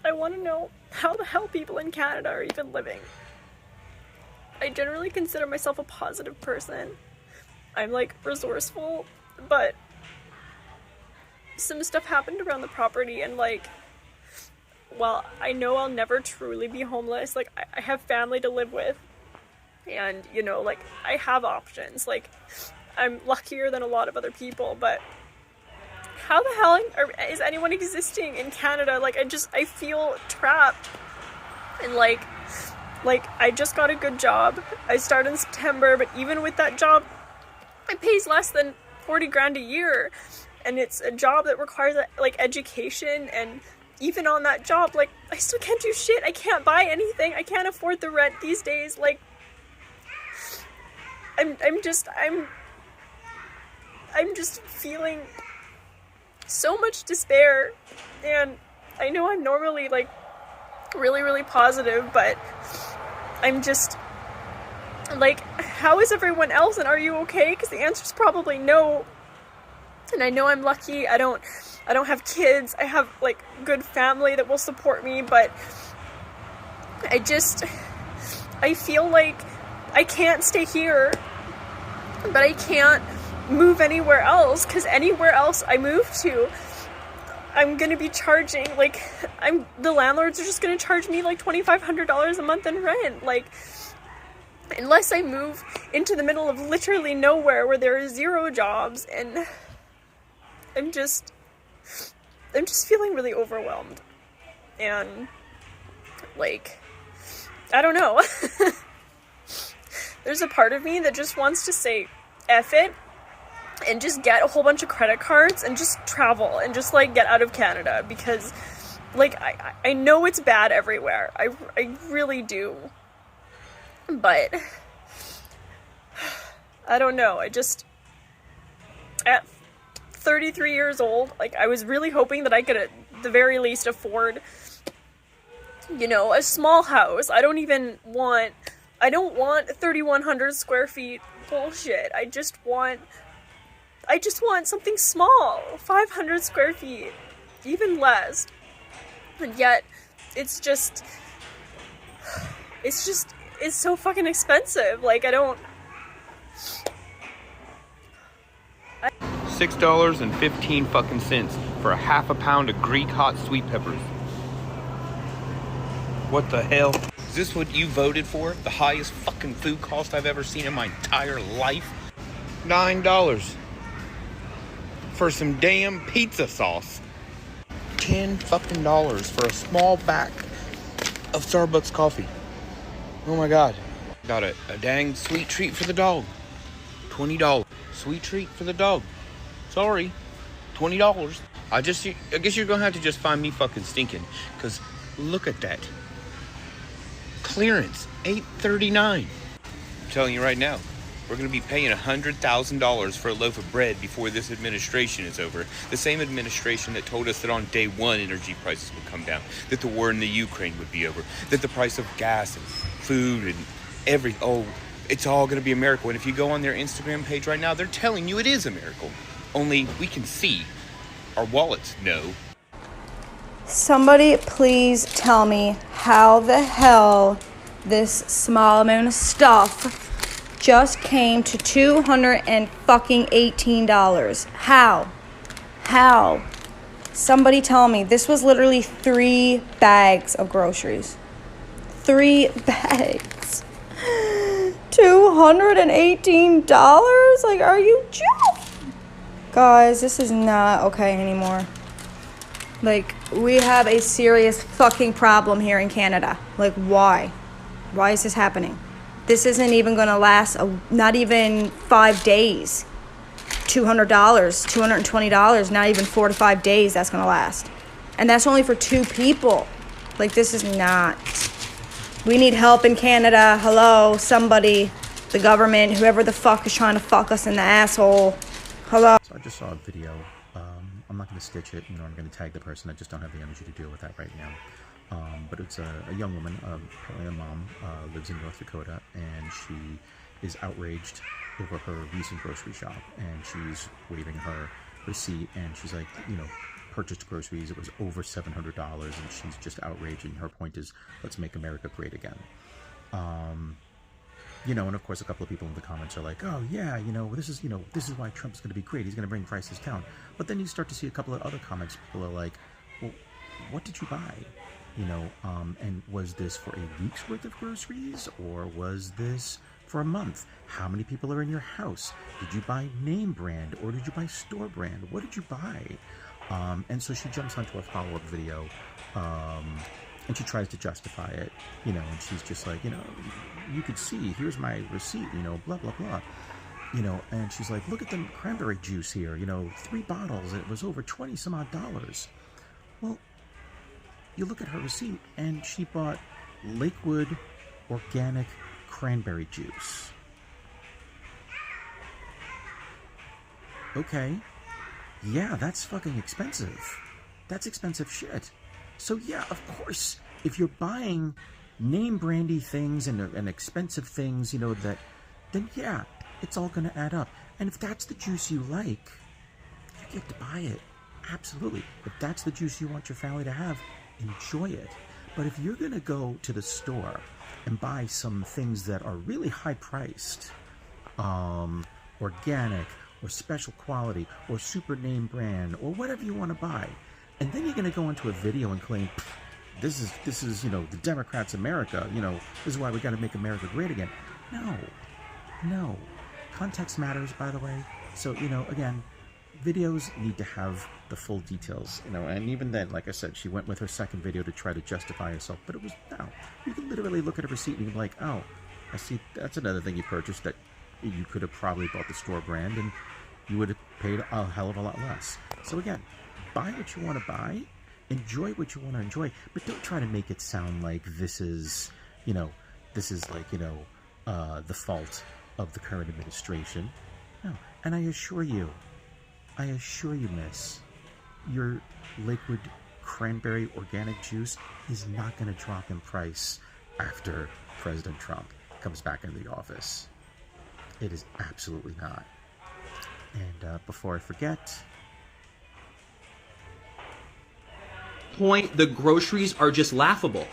I want to know how the hell people in Canada are even living. I generally consider myself a positive person. I'm like resourceful, but some stuff happened around the property, and like, well, I know I'll never truly be homeless. Like, I have family to live with, and you know, like, I have options. Like, I'm luckier than a lot of other people, but how the hell is anyone existing in Canada? Like, I feel trapped. And like I just got a good job. I started in September, but even with that job, it pays less than 40 grand a year. And it's a job that requires like education, and even on that job, like, I still can't do shit. I can't buy anything. I can't afford the rent these days. Like, I'm just feeling so much despair. And I know I'm normally like really, really positive, but I'm just like, how is everyone else, and are you okay? Because the answer is probably no. And I know I'm lucky. I don't have kids. I have like good family that will support me, but I feel like I can't stay here, but I can't move anywhere else, because anywhere else I move to, I'm gonna be charging, like, the landlords are just gonna charge me like $2,500 a month in rent. Like, unless I move into the middle of literally nowhere where there are zero jobs. And I'm just feeling really overwhelmed. And like, I don't know. There's a part of me that just wants to say F it and just get a whole bunch of credit cards and just travel and just like get out of Canada, because like I know it's bad everywhere. I really do. But I don't know. I just, at 33 years old, like, I was really hoping that I could at the very least afford, you know, a small house. I don't want 3,100 square feet bullshit. I just want something small, 500 square feet, even less. And yet, it's so fucking expensive. Like, $6.15 fucking cents for a half a pound of Greek hot sweet peppers. What the hell? Is this what you voted for? The highest fucking food cost I've ever seen in my entire life? $9 for some damn pizza sauce. $10 fucking for a small pack of Starbucks coffee. Oh my god. Got a dang sweet treat for the dog. $20. Sweet treat for the dog. Sorry. $20. I guess you're gonna have to just find me fucking stinking. Cause look at that. Clearance. $8.39. I'm telling you right now, we're going to be paying $100,000 for a loaf of bread before this administration is over. The same administration that told us that on day one energy prices would come down, that the war in the Ukraine would be over, that the price of gas and food and it's all going to be a miracle. And if you go on their Instagram page right now, they're telling you it is a miracle. Only we can see. Our wallets know. Somebody please tell me how the hell this small amount of stuff just came to $218. How? Somebody tell me. This was literally 3 bags of groceries. 3 bags. $218? Like, are you joking? Guys, this is not okay anymore. Like, we have a serious fucking problem here in Canada. Like, why? Why is this happening? This isn't even going to last, not even 5 days. $200, $220, not even 4 to 5 days that's going to last. And that's only for 2 people. Like, this is not. We need help in Canada. Hello, somebody, the government, whoever the fuck is trying to fuck us in the asshole. Hello. So I just saw a video. I'm not going to stitch it. I'm going to tag the person. I just don't have the energy to deal with that right now. But it's a young woman, apparently a mom, lives in North Dakota, and she is outraged over her recent grocery shop, and she's waving her receipt, and she's like, purchased groceries. It was over $700, and she's just outraged. And her point is, let's make America great again. You know, and of course, a couple of people in the comments are like, "Oh yeah, you know, this is why Trump's going to be great. He's going to bring prices down." But then you start to see a couple of other comments. People are like, "Well, what did you buy? You know, and was this for a week's worth of groceries, or was this for a month? How many people are in your house? Did you buy name brand, or did you buy store brand? What did you buy?" And so she jumps onto a follow-up video, and she tries to justify it, you know, and she's just like, you know, you could see, here's my receipt, you know, blah, blah, blah, you know, and she's like, look at the cranberry juice here, you know, 3 bottles, it was over 20 some odd dollars. Well, you look at her receipt, and she bought Lakewood organic cranberry juice. Okay, yeah, that's fucking expensive. That's expensive shit. So yeah, of course, if you're buying name brandy things and expensive things, you know, then yeah, it's all going to add up. And if that's the juice you like, you get to buy it. Absolutely. If that's the juice you want your family to have, enjoy it. But if you're going to go to the store and buy some things that are really high priced, organic or special quality or super name brand or whatever you want to buy, and then you're going to go into a video and claim, this is, you know, the Democrats' America, you know, this is why we got to make America great again. No. Context matters, by the way. So, you know, again, videos need to have the full details, you know, and even then, like I said, she went with her second video to try to justify herself, but it was, no. You can literally look at a receipt and you're like, oh, I see, that's another thing you purchased that you could have probably bought the store brand and you would have paid a hell of a lot less. So again, buy what you want to buy, enjoy what you want to enjoy, but don't try to make it sound like this is like, you know, the fault of the current administration. No, and I assure you, miss, your Lakewood cranberry organic juice is not going to drop in price after President Trump comes back into the office. It is absolutely not. And before I forget, point, the groceries are just laughable.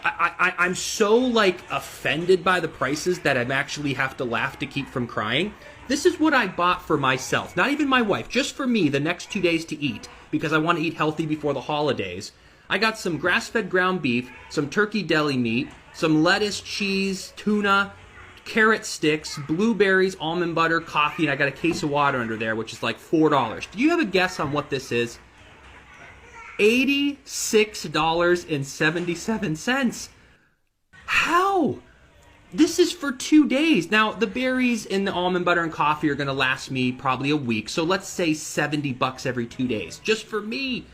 I'm so like offended by the prices that I actually have to laugh to keep from crying. This is what I bought for myself, not even my wife, just for me the next 2 days to eat, because I want to eat healthy before the holidays. I got some grass-fed ground beef, some turkey deli meat, some lettuce, cheese, tuna, carrot sticks, blueberries, almond butter, coffee, and I got a case of water under there, which is like $4. Do you have a guess on what this is? $86.77. How? This is for 2 days. Now, the berries and the almond butter and coffee are going to last me probably a week, so let's say $70 every 2 days. Just for me.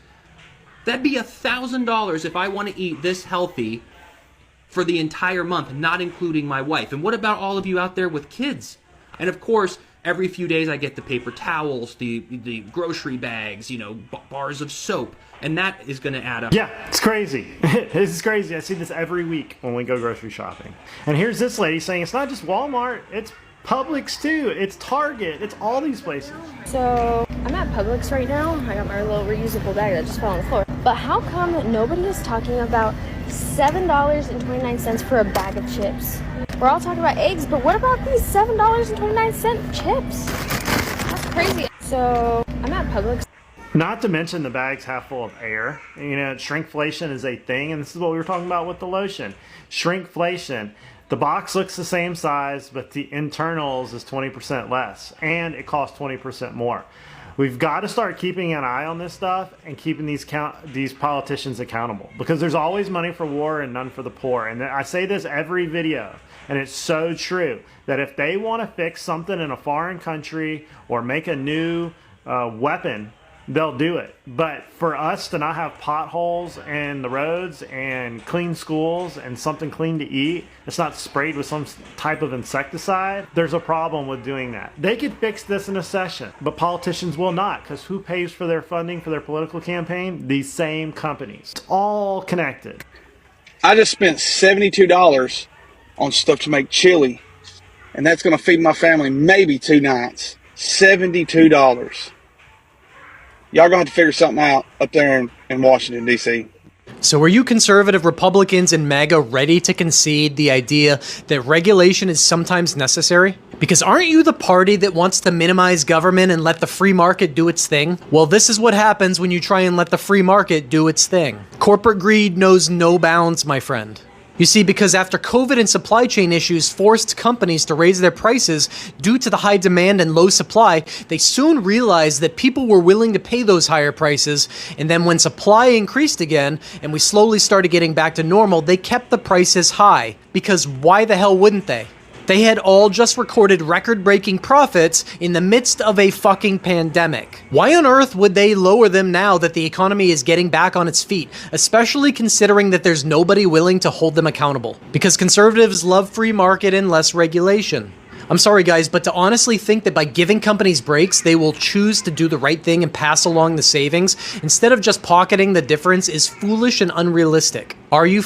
That'd be $1,000 if I want to eat this healthy for the entire month, not including my wife. And what about all of you out there with kids? And of course, every few days I get the paper towels, the grocery bags, you know, bars of soap, and that is going to add up. Yeah, it's crazy. This is crazy. I see this every week when we go grocery shopping. And here's this lady saying it's not just Walmart, it's Publix too, it's Target, it's all these places. So I'm at Publix right now. I got my little reusable bag that just fell on the floor. But how come nobody is talking about $7.29 for a bag of chips? We're all talking about eggs, but what about these $7.29 chips? That's crazy. So I'm at Publix. Not to mention the bag's half full of air. You know, shrinkflation is a thing, and this is what we were talking about with the lotion. Shrinkflation. The box looks the same size, but the internals is 20% less, and it costs 20% more. We've got to start keeping an eye on this stuff and keeping these politicians accountable, because there's always money for war and none for the poor. And I say this every video, and it's so true, that if they want to fix something in a foreign country or make a new weapon, they'll do it. But for us to not have potholes in the roads and clean schools and something clean to eat, it's not sprayed with some type of insecticide, there's a problem with doing that. They could fix this in a session, but politicians will not, because who pays for their funding for their political campaign? These same companies. It's all connected. I just spent $72 on stuff to make chili, and that's going to feed my family maybe 2 nights. $72. Y'all gonna have to figure something out up there in Washington, D.C. So are you conservative Republicans and MAGA ready to concede the idea that regulation is sometimes necessary? Because aren't you the party that wants to minimize government and let the free market do its thing? Well, this is what happens when you try and let the free market do its thing. Corporate greed knows no bounds, my friend. You see, because after COVID and supply chain issues forced companies to raise their prices due to the high demand and low supply, they soon realized that people were willing to pay those higher prices, and then when supply increased again and we slowly started getting back to normal, they kept the prices high. Because why the hell wouldn't they? They had all just recorded record-breaking profits in the midst of a fucking pandemic. Why on earth would they lower them now that the economy is getting back on its feet, especially considering that there's nobody willing to hold them accountable? Because conservatives love free market and less regulation. I'm sorry guys, but to honestly think that by giving companies breaks, they will choose to do the right thing and pass along the savings instead of just pocketing the difference is foolish and unrealistic. Are you